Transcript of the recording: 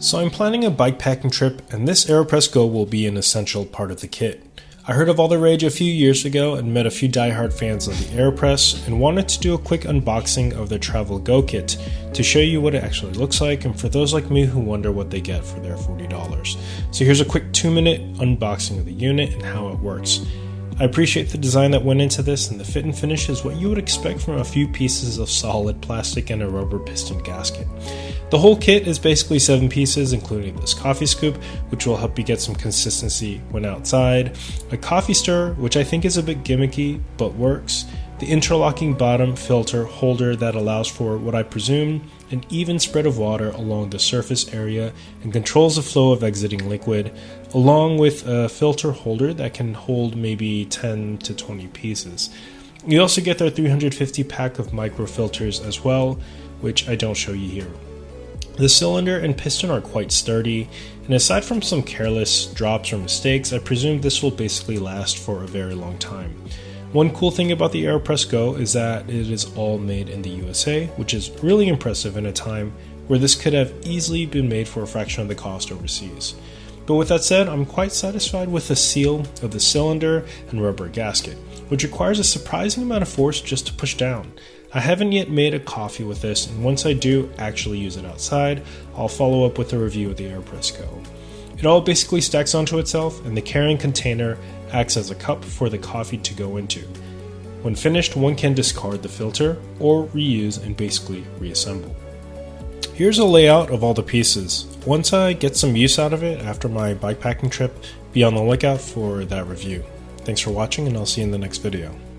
So I'm planning a bikepacking trip, and this Aeropress Go will be an essential part of the kit. I heard of all the rage a few years ago and met a few diehard fans of the Aeropress and wanted to do a quick unboxing of their Travel Go kit to show you what it actually looks like, and for those like me who wonder what they get for their $40. So here's a quick 2-minute unboxing of the unit and how it works. I appreciate the design that went into this, and the fit and finish is what you would expect from a few pieces of solid plastic and a rubber piston gasket. The whole kit is basically 7 pieces, including this coffee scoop, which will help you get some consistency when outside, a coffee stirrer, which I think is a bit gimmicky but works, the interlocking bottom filter holder that allows for what I presume an even spread of water along the surface area and controls the flow of exiting liquid, along with a filter holder that can hold maybe 10 to 20 pieces. You also get their 350 pack of microfilters as well, which I don't show you here. The cylinder and piston are quite sturdy, and aside from some careless drops or mistakes, I presume this will basically last for a very long time. One cool thing about the Aeropress Go is that it is all made in the USA, which is really impressive in a time where this could have easily been made for a fraction of the cost overseas. But with that said, I'm quite satisfied with the seal of the cylinder and rubber gasket, which requires a surprising amount of force just to push down. I haven't yet made a coffee with this, and once I do actually use it outside, I'll follow up with a review of the Aeropress Go. It all basically stacks onto itself, and the carrying container acts as a cup for the coffee to go into. When finished, one can discard the filter or reuse and basically reassemble. Here's a layout of all the pieces. Once I get some use out of it after my bikepacking trip, be on the lookout for that review. Thanks for watching, and I'll see you in the next video.